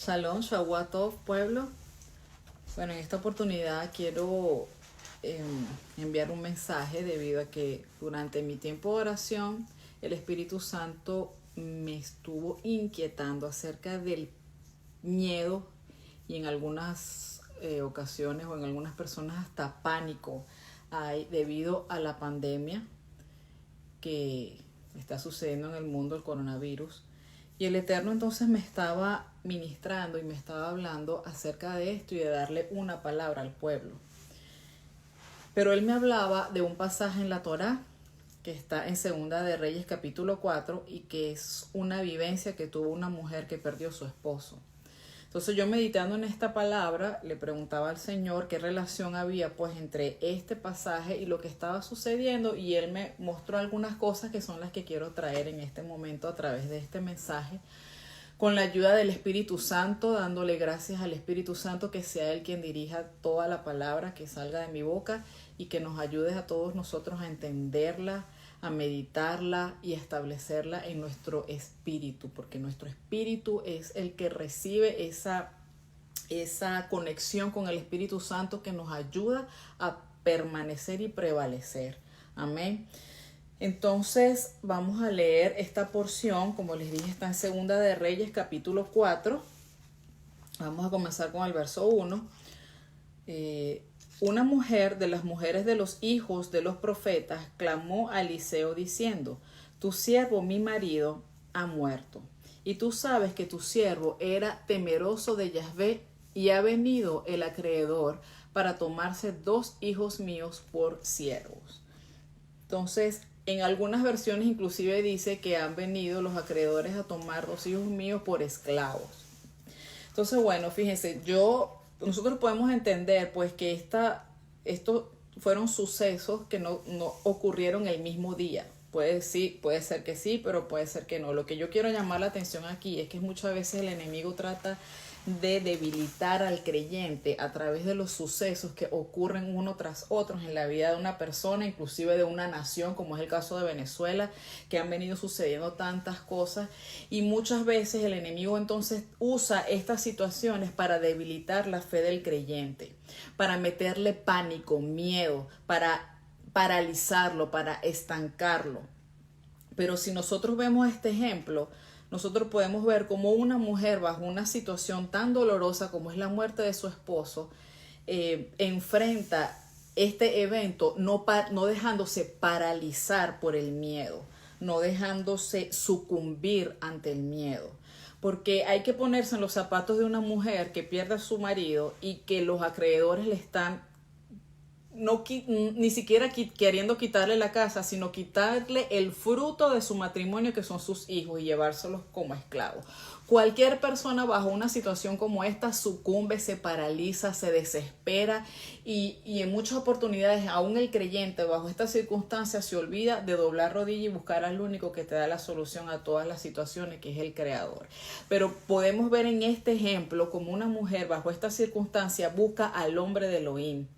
Shalom, Shavuot pueblo. Bueno, en esta oportunidad quiero enviar un mensaje debido a que durante mi tiempo de oración el Espíritu Santo me estuvo inquietando acerca del miedo y en algunas ocasiones o en algunas personas hasta pánico hay debido a la pandemia que está sucediendo en el mundo, el coronavirus. Y el Eterno entonces me estaba ministrando y me estaba hablando acerca de esto y de darle una palabra al pueblo. Pero él me hablaba de un pasaje en la Torá que está en Segunda de Reyes capítulo 4 y que es una vivencia que tuvo una mujer que perdió a su esposo. Entonces yo meditando en esta palabra le preguntaba al Señor qué relación había pues entre este pasaje y lo que estaba sucediendo, y Él me mostró algunas cosas que son las que quiero traer en este momento a través de este mensaje, con la ayuda del Espíritu Santo, dándole gracias al Espíritu Santo que sea Él quien dirija toda la palabra que salga de mi boca y que nos ayude a todos nosotros a entenderla, a meditarla y a establecerla en nuestro espíritu, porque nuestro espíritu es el que recibe esa conexión con el Espíritu Santo que nos ayuda a permanecer y prevalecer. Amén. Entonces vamos a leer esta porción, como les dije, está en Segunda de Reyes capítulo 4. Vamos a comenzar con el verso 1. Una mujer de las mujeres de los hijos de los profetas clamó a Eliseo diciendo: tu siervo, mi marido, ha muerto, y tú sabes que tu siervo era temeroso de Yahvé, y ha venido el acreedor para tomarse 2 hijos míos por siervos. Entonces, en algunas versiones inclusive dice que han venido los acreedores a tomar 2 hijos míos por esclavos. Entonces, bueno, fíjense, nosotros podemos entender pues que estos fueron sucesos que no ocurrieron el mismo día. Puede ser que sí, pero puede ser que no. Lo que yo quiero llamar la atención aquí es que muchas veces el enemigo trata de debilitar al creyente a través de los sucesos que ocurren uno tras otro en la vida de una persona, inclusive de una nación, como es el caso de Venezuela, que han venido sucediendo tantas cosas, y muchas veces el enemigo entonces usa estas situaciones para debilitar la fe del creyente, para meterle pánico, miedo, para paralizarlo, para estancarlo. Pero si nosotros vemos este ejemplo, nosotros podemos ver cómo una mujer bajo una situación tan dolorosa como es la muerte de su esposo, enfrenta este evento no dejándose paralizar por el miedo, no dejándose sucumbir ante el miedo. Porque hay que ponerse en los zapatos de una mujer que pierde a su marido y que los acreedores le están ni siquiera queriendo quitarle la casa, sino quitarle el fruto de su matrimonio, que son sus hijos, y llevárselos como esclavos. Cualquier persona bajo una situación como esta sucumbe, se paraliza, se desespera, y en muchas oportunidades aún el creyente bajo estas circunstancias se olvida de doblar rodilla y buscar al único que te da la solución a todas las situaciones, que es el Creador. Pero podemos ver en este ejemplo como una mujer bajo esta circunstancia busca al hombre de Elohim,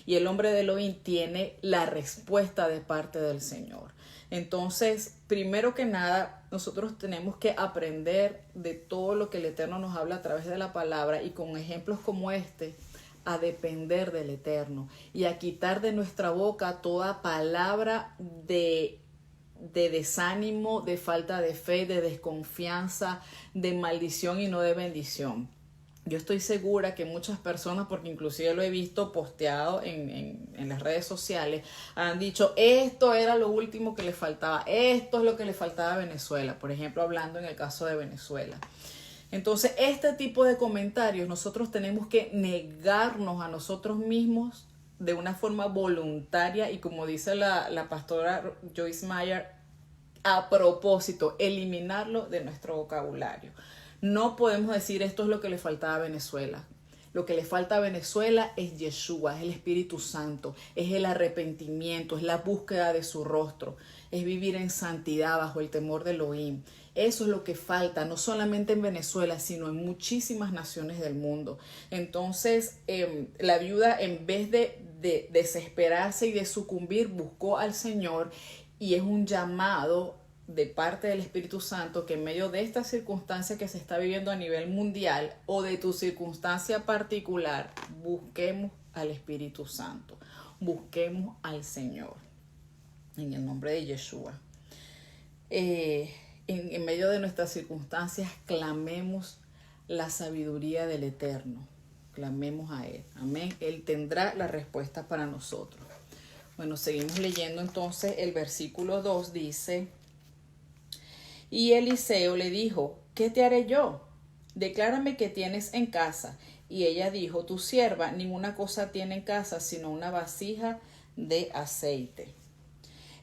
y el hombre de Elohim tiene la respuesta de parte del Señor. Entonces, primero que nada, nosotros tenemos que aprender de todo lo que el Eterno nos habla a través de la palabra, y con ejemplos como este, a depender del Eterno y a quitar de nuestra boca toda palabra de desánimo, de falta de fe, de desconfianza, de maldición y no de bendición. Yo estoy segura que muchas personas, porque inclusive lo he visto posteado en las redes sociales, han dicho: esto era lo último que le faltaba, esto es lo que le faltaba a Venezuela, por ejemplo, hablando en el caso de Venezuela. Entonces, este tipo de comentarios nosotros tenemos que negarnos a nosotros mismos de una forma voluntaria, y como dice la pastora Joyce Meyer, a propósito, eliminarlo de nuestro vocabulario. No podemos decir esto es lo que le faltaba a Venezuela. Lo que le falta a Venezuela es Yeshua, es el Espíritu Santo, es el arrepentimiento, es la búsqueda de su rostro, es vivir en santidad bajo el temor de Elohim. Eso es lo que falta, no solamente en Venezuela, sino en muchísimas naciones del mundo. Entonces, la viuda, en vez de desesperarse y de sucumbir, buscó al Señor, y es un llamado de parte del Espíritu Santo que en medio de esta circunstancia que se está viviendo a nivel mundial o de tu circunstancia particular, busquemos al Espíritu Santo, busquemos al Señor, en el nombre de Yeshua. En medio de nuestras circunstancias, clamemos la sabiduría del Eterno, clamemos a Él, amén. Él tendrá la respuesta para nosotros. Bueno, seguimos leyendo entonces el versículo 2 dice: y Eliseo le dijo, ¿qué te haré yo? Declárame qué tienes en casa. Y ella dijo, tu sierva ninguna cosa tiene en casa sino una vasija de aceite.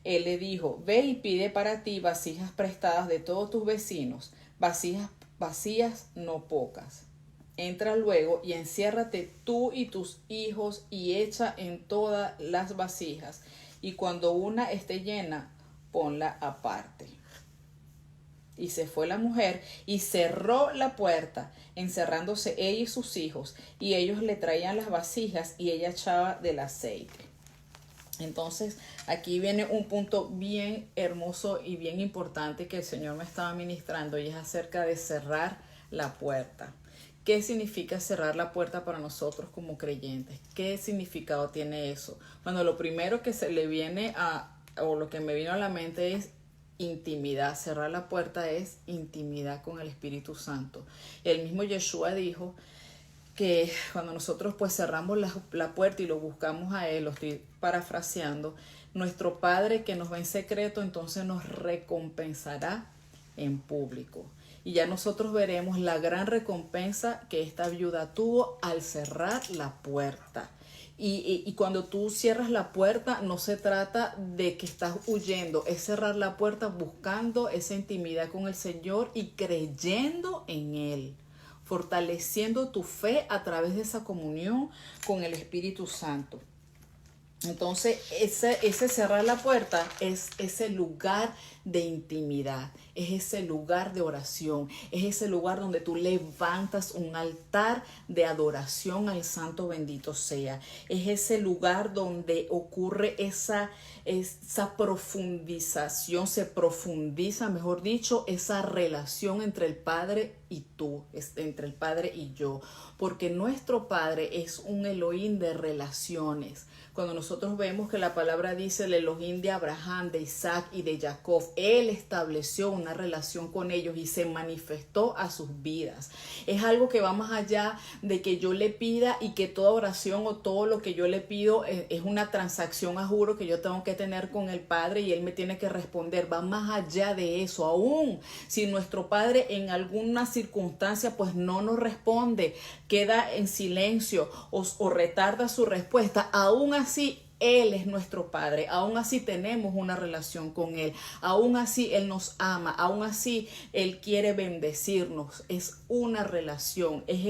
Él le dijo, ve y pide para ti vasijas prestadas de todos tus vecinos, vasijas vacías, no pocas. Entra luego y enciérrate tú y tus hijos y echa en todas las vasijas, y cuando una esté llena, ponla aparte. Y se fue la mujer y cerró la puerta, encerrándose ella y sus hijos, y ellos le traían las vasijas y ella echaba del aceite. Entonces, aquí viene un punto bien hermoso y bien importante que el Señor me estaba ministrando, y es acerca de cerrar la puerta. ¿Qué significa cerrar la puerta para nosotros como creyentes? ¿Qué significado tiene eso? Bueno, lo primero que se le viene o lo que me vino a la mente es intimidad. Cerrar la puerta es intimidad con el Espíritu Santo. El mismo Yeshua dijo que cuando nosotros pues cerramos la puerta y lo buscamos a Él, lo estoy parafraseando, nuestro Padre que nos ve en secreto entonces nos recompensará en público. Y ya nosotros veremos la gran recompensa que esta viuda tuvo al cerrar la puerta. Y cuando tú cierras la puerta, no se trata de que estás huyendo, es cerrar la puerta buscando esa intimidad con el Señor y creyendo en Él, fortaleciendo tu fe a través de esa comunión con el Espíritu Santo. Entonces, ese cerrar la puerta es ese lugar de intimidad, es ese lugar de oración, es ese lugar donde tú levantas un altar de adoración al Santo bendito sea. Es ese lugar donde ocurre esa profundización, se profundiza, mejor dicho, esa relación entre el Padre y tú, entre el Padre y yo, porque nuestro Padre es un Elohim de relaciones. Cuando nosotros vemos que la palabra dice el Elohim de Abraham, de Isaac y de Jacob, Él estableció una relación con ellos y se manifestó a sus vidas. Es algo que va más allá de que yo le pida y que toda oración o todo lo que yo le pido es una transacción a juro que yo tengo que tener con el Padre y Él me tiene que responder. Va más allá de eso. Aún si nuestro Padre en alguna circunstancia pues no nos responde, queda en silencio o retarda su respuesta, aún así Él es nuestro Padre, aún así tenemos una relación con Él, aún así Él nos ama, aún así Él quiere bendecirnos. Es una relación, es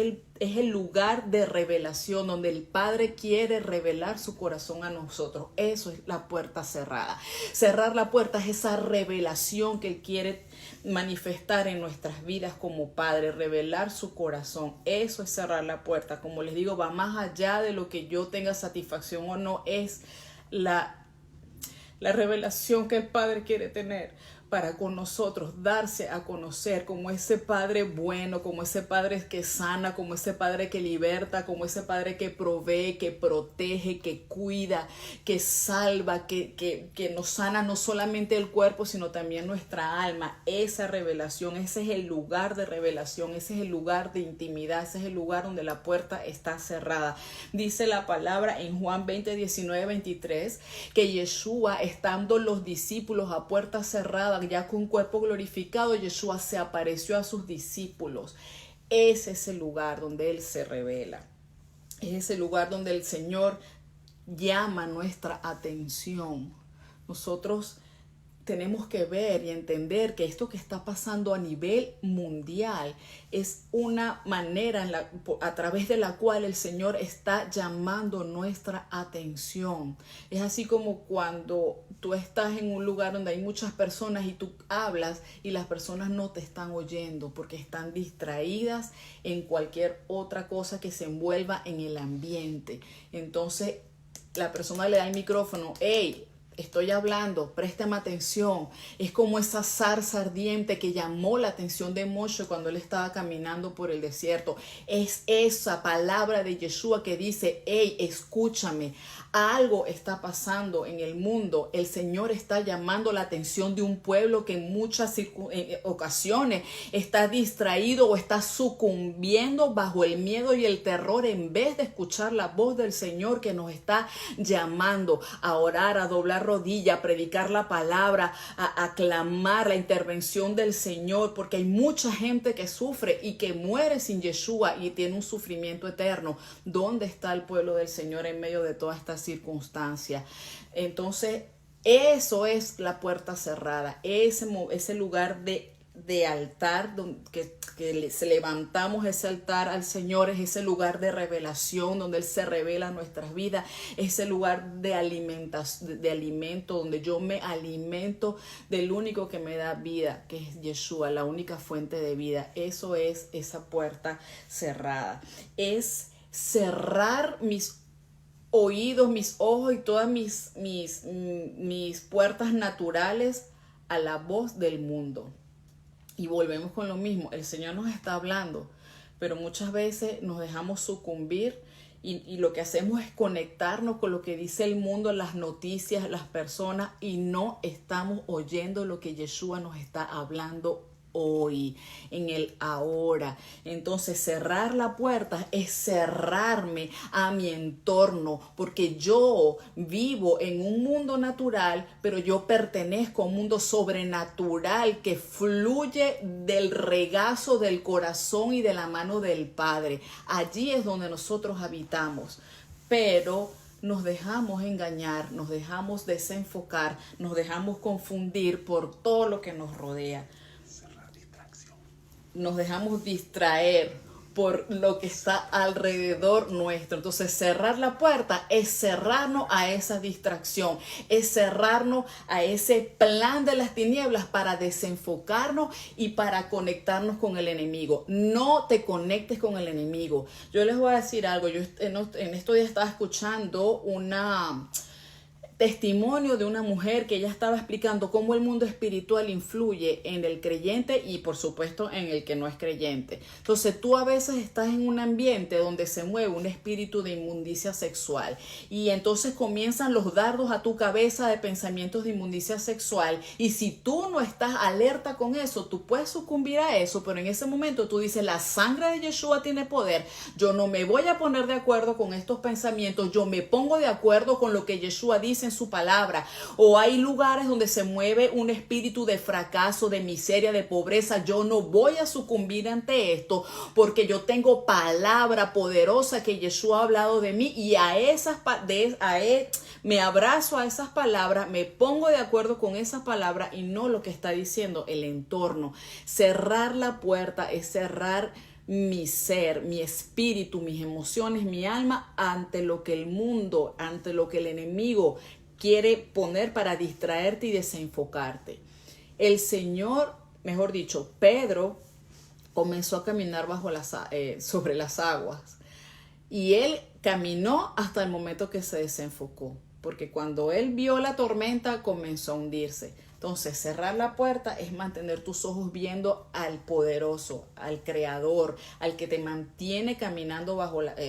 el lugar de revelación donde el Padre quiere revelar su corazón a nosotros. Eso es la puerta cerrada. Cerrar la puerta es esa revelación que Él quiere manifestar en nuestras vidas como Padre, revelar su corazón. Eso es cerrar la puerta. Como les digo, va más allá de lo que yo tenga satisfacción o no. Es la revelación que el Padre quiere tener para con nosotros, darse a conocer como ese Padre bueno, como ese Padre que sana, como ese Padre que liberta, como ese Padre que provee, que protege, que cuida, que salva, que nos sana no solamente el cuerpo, sino también nuestra alma. Esa revelación, ese es el lugar de revelación, ese es el lugar de intimidad, ese es el lugar donde la puerta está cerrada. Dice la palabra en Juan 20, 19, 23, que Yeshua, estando los discípulos a puerta cerrada, ya con cuerpo glorificado, Yeshua se apareció a sus discípulos. Ese es el lugar donde Él se revela. Es ese lugar donde el Señor llama nuestra atención. Nosotros tenemos que ver y entender que esto que está pasando a nivel mundial es una manera a través de la cual el Señor está llamando nuestra atención. Es así como cuando tú estás en un lugar donde hay muchas personas y tú hablas y las personas no te están oyendo porque están distraídas en cualquier otra cosa que se envuelva en el ambiente. Entonces la persona le da el micrófono: hey, Estoy hablando, préstame atención. Es como esa zarza ardiente que llamó la atención de Moshe cuando él estaba caminando por el desierto. Es esa palabra de Yeshua que dice, hey, escúchame. Algo está pasando en el mundo. El Señor está llamando la atención de un pueblo que en muchas ocasiones está distraído o está sucumbiendo bajo el miedo y el terror en vez de escuchar la voz del Señor que nos está llamando a orar, a doblar rodilla, a predicar la palabra, a clamar la intervención del Señor, porque hay mucha gente que sufre y que muere sin Yeshua y tiene un sufrimiento eterno. ¿Dónde está el pueblo del Señor en medio de toda esta circunstancia? Entonces, eso es la puerta cerrada, ese lugar de altar que levantamos ese altar al Señor, es ese lugar de revelación donde Él se revela en nuestras vidas, ese lugar de alimento donde yo me alimento del único que me da vida, que es Yeshua, la única fuente de vida. Eso es esa puerta cerrada, es cerrar mis oídos, mis ojos y todas mis puertas naturales a la voz del mundo. Y volvemos con lo mismo, el Señor nos está hablando, pero muchas veces nos dejamos sucumbir y lo que hacemos es conectarnos con lo que dice el mundo, las noticias, las personas, y no estamos oyendo lo que Yeshua nos está hablando hoy, en el ahora. Entonces cerrar la puerta es cerrarme a mi entorno, porque yo vivo en un mundo natural, pero yo pertenezco a un mundo sobrenatural que fluye del regazo del corazón y de la mano del Padre. Allí es donde nosotros habitamos, pero nos dejamos engañar, nos dejamos desenfocar, nos dejamos confundir por todo lo que nos rodea. Nos dejamos distraer por lo que está alrededor nuestro. Entonces cerrar la puerta es cerrarnos a esa distracción, es cerrarnos a ese plan de las tinieblas para desenfocarnos y para conectarnos con el enemigo. No te conectes con el enemigo. Yo les voy a decir algo. Yo en estos días estaba escuchando testimonio de una mujer que ella estaba explicando cómo el mundo espiritual influye en el creyente y por supuesto en el que no es creyente. Entonces tú a veces estás en un ambiente donde se mueve un espíritu de inmundicia sexual y entonces comienzan los dardos a tu cabeza de pensamientos de inmundicia sexual, y si tú no estás alerta con eso, tú puedes sucumbir a eso, pero en ese momento tú dices, la sangre de Yeshua tiene poder, yo no me voy a poner de acuerdo con estos pensamientos, yo me pongo de acuerdo con lo que Yeshua dice en su palabra. O hay lugares donde se mueve un espíritu de fracaso, de miseria, de pobreza. Yo no voy a sucumbir ante esto porque yo tengo palabra poderosa que Yeshua ha hablado de mí, y me abrazo a esas palabras, me pongo de acuerdo con esas palabras y no lo que está diciendo el entorno. Cerrar la puerta es cerrar mi ser, mi espíritu, mis emociones, mi alma ante lo que el mundo, ante lo que el enemigo quiere poner para distraerte y desenfocarte. El Señor, mejor dicho, Pedro comenzó a caminar sobre las aguas, y él caminó hasta el momento que se desenfocó, porque cuando él vio la tormenta comenzó a hundirse. Entonces cerrar la puerta es mantener tus ojos viendo al poderoso, al creador, al que te mantiene caminando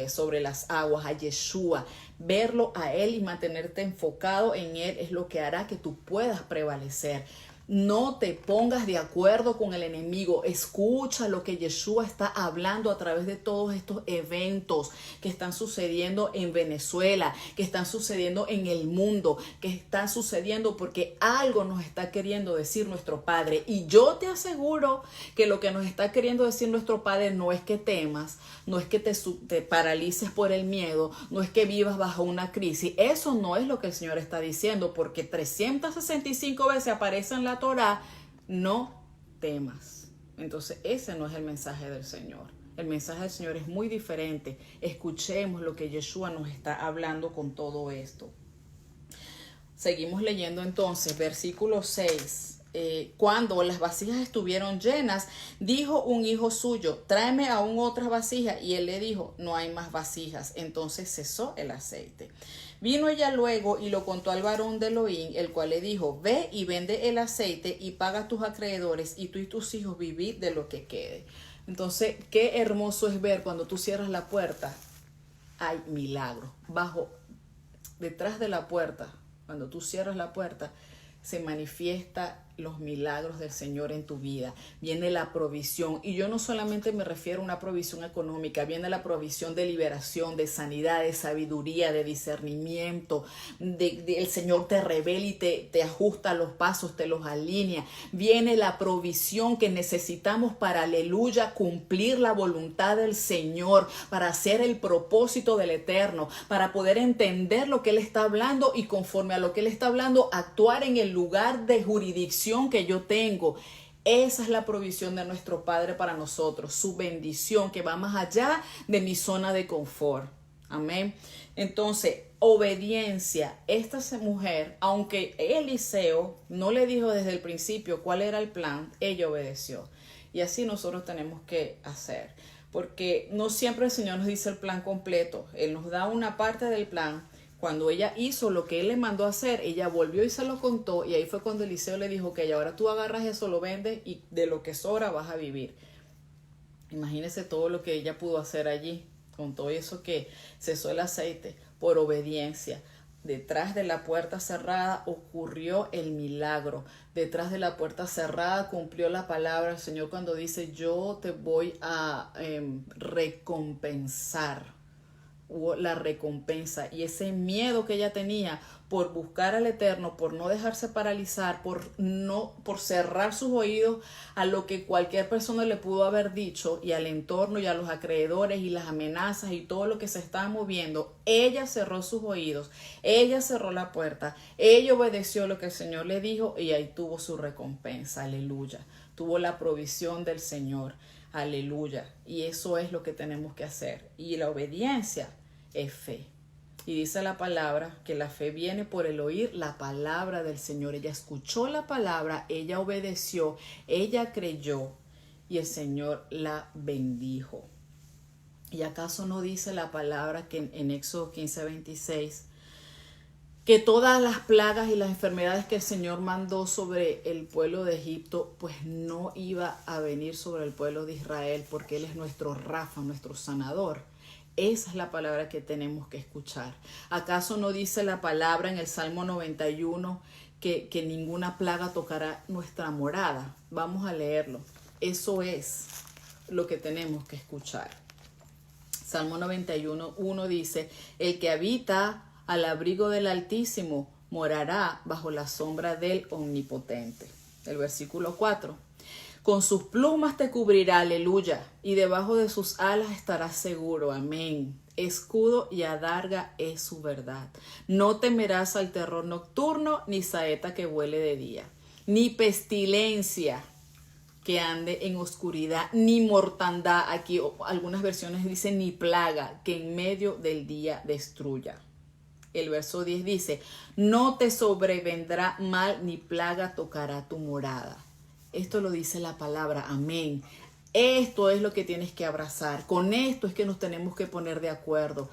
sobre las aguas, a Yeshua. Verlo a él y mantenerte enfocado en él es lo que hará que tú puedas prevalecer. No te pongas de acuerdo con el enemigo. Escucha lo que Yeshua está hablando a través de todos estos eventos que están sucediendo en Venezuela, que están sucediendo en el mundo, que están sucediendo porque algo nos está queriendo decir nuestro Padre. Y yo te aseguro que lo que nos está queriendo decir nuestro Padre no es que temas, no es que te paralices por el miedo, no es que vivas bajo una crisis. Eso no es lo que el Señor está diciendo, porque 365 veces aparece en la Torah, no temas. Entonces ese no es el mensaje del Señor. El mensaje del Señor es muy diferente. Escuchemos lo que Yeshua nos está hablando con todo esto. Seguimos leyendo entonces, versículo 6. cuando las vasijas estuvieron llenas, dijo un hijo suyo, tráeme aún otras vasijas. Y él le dijo, no hay más vasijas. Entonces cesó el aceite. Vino ella luego y lo contó al varón de Elohim, el cual le dijo, ve y vende el aceite y paga a tus acreedores, y tú y tus hijos vivid de lo que quede. Entonces, qué hermoso es ver cuando tú cierras la puerta, hay milagro. Detrás de la puerta, cuando tú cierras la puerta, se manifiesta los milagros del Señor en tu vida. Viene la provisión, y yo no solamente me refiero a una provisión económica, viene la provisión de liberación, de sanidad, de sabiduría, de discernimiento. El Señor te revela y te ajusta los pasos, te los alinea. Viene la provisión que necesitamos para, aleluya, cumplir la voluntad del Señor, para hacer el propósito del Eterno, para poder entender lo que Él está hablando y conforme a lo que Él está hablando, actuar en el lugar de jurisdicción que yo tengo. Esa es la provisión de nuestro Padre para nosotros, su bendición que va más allá de mi zona de confort. Amén. Entonces, obediencia. Esta mujer, aunque Eliseo no le dijo desde el principio cuál era el plan, ella obedeció. Y así nosotros tenemos que hacer, porque no siempre el Señor nos dice el plan completo. Él nos da una parte del plan. Cuando ella hizo lo que él le mandó a hacer, ella volvió y se lo contó, y ahí fue cuando Eliseo le dijo que ahora tú agarras eso, lo vendes y de lo que sobra vas a vivir. Imagínese todo lo que ella pudo hacer allí, con todo eso que cesó el aceite, por obediencia. Detrás de la puerta cerrada ocurrió el milagro. Detrás de la puerta cerrada cumplió la palabra del Señor cuando dice, yo te voy a recompensar. Hubo la recompensa, y ese miedo que ella tenía por buscar al Eterno, por no dejarse paralizar, por cerrar sus oídos a lo que cualquier persona le pudo haber dicho, y al entorno y a los acreedores y las amenazas y todo lo que se estaba moviendo, ella cerró sus oídos, ella cerró la puerta, ella obedeció lo que el Señor le dijo, y ahí tuvo su recompensa. Aleluya. Tuvo la provisión del Señor. Aleluya. Y eso es lo que tenemos que hacer. Y la obediencia es fe. Y dice la palabra que la fe viene por el oír la palabra del Señor. Ella escuchó la palabra, ella obedeció, ella creyó, y el Señor la bendijo. ¿Y acaso no dice la palabra que en Éxodo 15:26 que todas las plagas y las enfermedades que el Señor mandó sobre el pueblo de Egipto, pues no iba a venir sobre el pueblo de Israel, porque Él es nuestro Rafa, nuestro sanador? Esa es la palabra que tenemos que escuchar. ¿Acaso no dice la palabra en el Salmo 91 que ninguna plaga tocará nuestra morada? Vamos a leerlo. Eso es lo que tenemos que escuchar. Salmo 91:1 dice, el que habita al abrigo del Altísimo morará bajo la sombra del Omnipotente. El versículo 4. Con sus plumas te cubrirá, aleluya, y debajo de sus alas estarás seguro, amén. Escudo y adarga es su verdad. No temerás al terror nocturno, ni saeta que vuele de día, ni pestilencia que ande en oscuridad, ni mortandad, aquí algunas versiones dicen ni plaga, que en medio del día destruya. El verso 10 dice, no te sobrevendrá mal, ni plaga tocará tu morada. Esto lo dice la palabra, amén. Esto es lo que tienes que abrazar. Con esto es que nos tenemos que poner de acuerdo.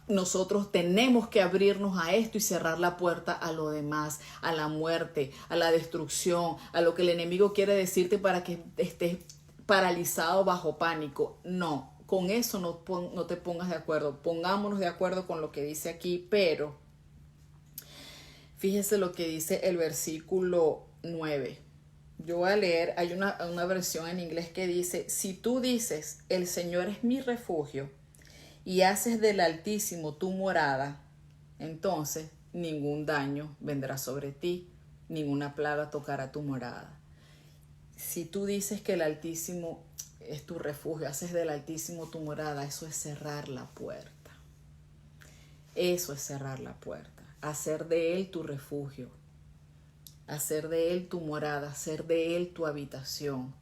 Nosotros tenemos que abrirnos a esto y cerrar la puerta a lo demás, a la muerte, a la destrucción, a lo que el enemigo quiere decirte para que estés paralizado bajo pánico. No, con eso no te pongas de acuerdo. Pongámonos de acuerdo con lo que dice aquí, pero fíjese lo que dice el versículo 9. Yo voy a leer, hay una versión en inglés que dice, si tú dices, el Señor es mi refugio, y haces del Altísimo tu morada, entonces ningún daño vendrá sobre ti, ninguna plaga tocará tu morada. Si tú dices que el Altísimo es tu refugio, haces del Altísimo tu morada, eso es cerrar la puerta. Eso es cerrar la puerta, hacer de Él tu refugio, hacer de Él tu morada, hacer de Él tu habitación.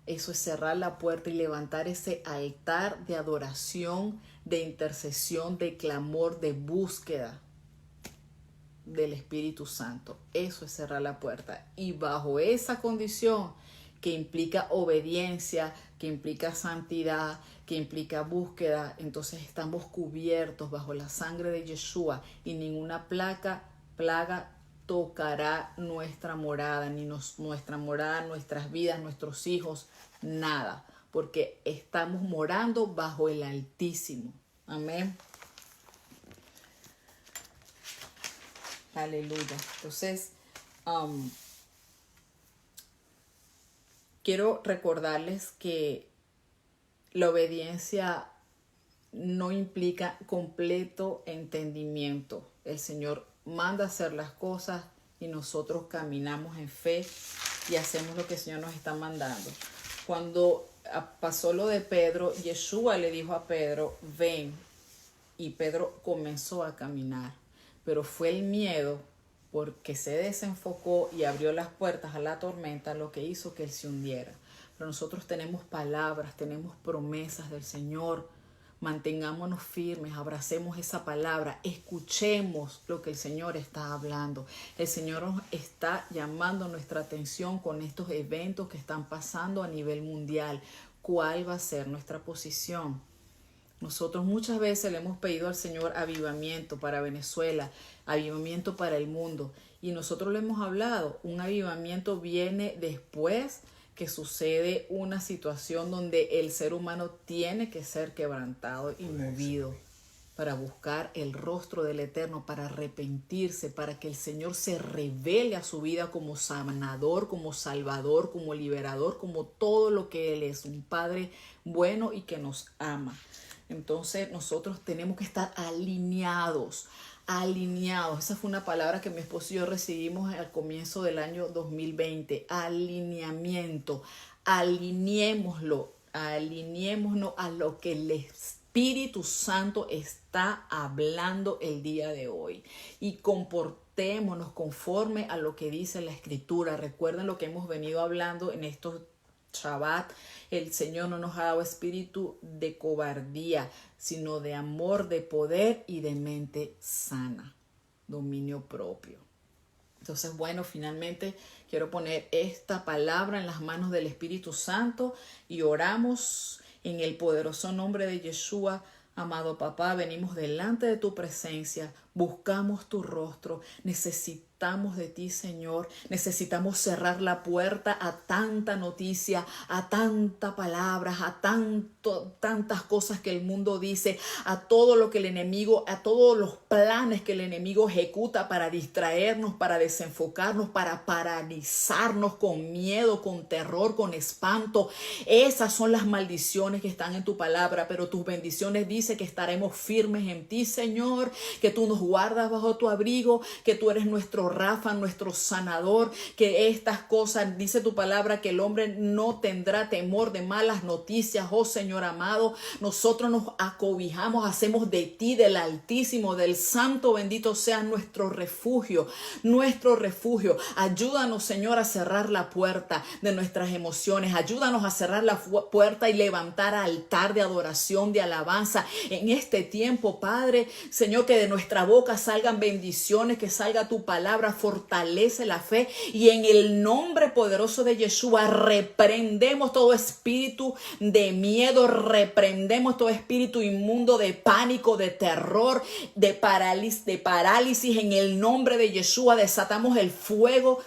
Eso es cerrar la puerta y levantar ese altar de adoración, de intercesión, de clamor, de búsqueda del Espíritu Santo. Eso es cerrar la puerta. Y bajo esa condición que implica obediencia, que implica santidad, que implica búsqueda, entonces estamos cubiertos bajo la sangre de Yeshua y ninguna plaga tocará nuestra morada, nuestra morada, nuestras vidas, nuestros hijos, nada, porque estamos morando bajo el Altísimo. Amén. Aleluya. Entonces, quiero recordarles que la obediencia no implica completo entendimiento. El Señor manda hacer las cosas y nosotros caminamos en fe y hacemos lo que el Señor nos está mandando. Cuando pasó lo de Pedro, Yeshua le dijo a Pedro, ven, y Pedro comenzó a caminar, pero fue el miedo, porque se desenfocó y abrió las puertas a la tormenta, lo que hizo que él se hundiera. Pero nosotros tenemos palabras, tenemos promesas del Señor. Mantengámonos firmes, abracemos esa palabra, escuchemos lo que el Señor está hablando. El Señor nos está llamando nuestra atención con estos eventos que están pasando a nivel mundial. ¿Cuál va a ser nuestra posición? Nosotros muchas veces le hemos pedido al Señor avivamiento para Venezuela, avivamiento para el mundo. Y nosotros le hemos hablado, un avivamiento viene después que sucede una situación donde el ser humano tiene que ser quebrantado y movido para buscar el rostro del Eterno, para arrepentirse, para que el Señor se revele a su vida como sanador, como salvador, como liberador, como todo lo que Él es, un Padre bueno y que nos ama. Entonces nosotros tenemos que estar alineados. Esa fue una palabra que mi esposo y yo recibimos al comienzo del año 2020. Alineamiento. Alineémonos a lo que el Espíritu Santo está hablando el día de hoy. Y comportémonos conforme a lo que dice la Escritura. Recuerden lo que hemos venido hablando en estos Shabbat. El Señor no nos ha dado espíritu de cobardía, sino de amor, de poder y de mente sana, dominio propio. Entonces, bueno, finalmente quiero poner esta palabra en las manos del Espíritu Santo y oramos en el poderoso nombre de Yeshua. Amado papá, venimos delante de tu presencia, buscamos tu rostro, necesitamos de ti, Señor. Necesitamos cerrar la puerta a tanta noticia, a tanta palabras, a tantas cosas que el mundo dice, a todo lo que el enemigo, a todos los planes que el enemigo ejecuta para distraernos, para desenfocarnos, para paralizarnos con miedo, con terror, con espanto. Esas son las maldiciones que están en tu palabra, pero tus bendiciones dicen que estaremos firmes en ti, Señor, que tú nos guardas bajo tu abrigo, que tú eres nuestro Rafa, nuestro sanador, que estas cosas, dice tu palabra, que el hombre no tendrá temor de malas noticias, oh Señor amado. Nosotros nos acobijamos, hacemos de ti, del Altísimo, del Santo, bendito sea nuestro refugio, nuestro refugio. Ayúdanos, Señor, a cerrar la puerta de nuestras emociones, ayúdanos a cerrar la puerta y levantar altar de adoración, de alabanza en este tiempo, Padre. Señor, que de nuestra boca salgan bendiciones, que salga tu palabra, fortalece la fe, y en el nombre poderoso de Yeshua reprendemos todo espíritu de miedo, reprendemos todo espíritu inmundo de pánico, de terror, de parálisis. En el nombre de Yeshua desatamos el fuego,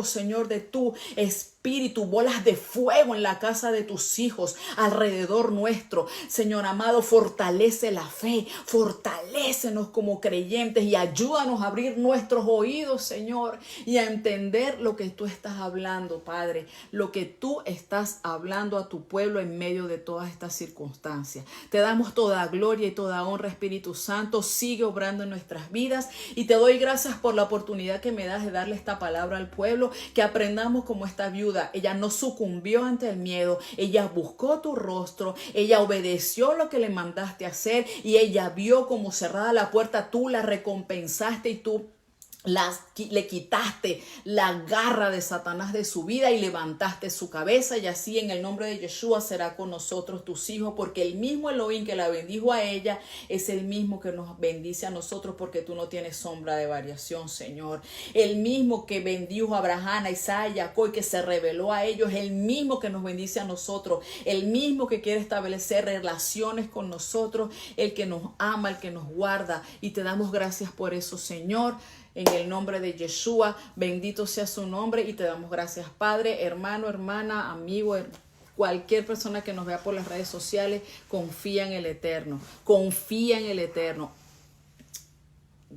Señor, de tu espíritu, bolas de fuego en la casa de tus hijos, alrededor nuestro. Señor amado, fortalece la fe, fortalécenos como creyentes y ayúdanos a abrir nuestros oídos, Señor, y a entender lo que tú estás hablando, Padre, lo que tú estás hablando a tu pueblo en medio de todas estas circunstancias. Te damos toda gloria y toda honra, Espíritu Santo. Sigue obrando en nuestras vidas y te doy gracias por la oportunidad que me das de darle esta palabra al pueblo, que aprendamos como esta viuda. Ella no sucumbió ante el miedo, ella buscó tu rostro, ella obedeció lo que le mandaste hacer y ella vio como cerrada la puerta, tú la recompensaste y tú le quitaste la garra de Satanás de su vida y levantaste su cabeza, y así en el nombre de Yeshua será con nosotros tus hijos, porque el mismo Elohim que la bendijo a ella es el mismo que nos bendice a nosotros, porque tú no tienes sombra de variación, Señor. El mismo que bendijo a Abraham, a Isaac, a Jacob, y que se reveló a ellos, el mismo que nos bendice a nosotros, el mismo que quiere establecer relaciones con nosotros, el que nos ama, el que nos guarda, y te damos gracias por eso, Señor. En el nombre de Yeshua, bendito sea su nombre, y te damos gracias, Padre, hermano, hermana, amigo, cualquier persona que nos vea por las redes sociales. Confía en el Eterno, confía en el Eterno.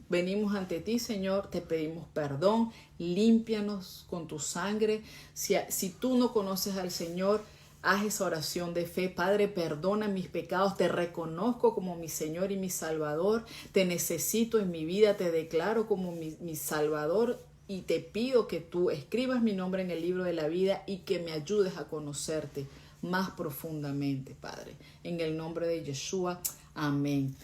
Venimos ante ti, Señor, te pedimos perdón, límpianos con tu sangre. Si tú no conoces al Señor, haz esa oración de fe. Padre, perdona mis pecados, te reconozco como mi Señor y mi Salvador, te necesito en mi vida, te declaro como mi Salvador, y te pido que tú escribas mi nombre en el libro de la vida y que me ayudes a conocerte más profundamente, Padre. En el nombre de Yeshua, amén.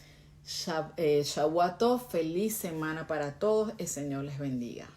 Shavuot Tov, feliz semana para todos, el Señor les bendiga.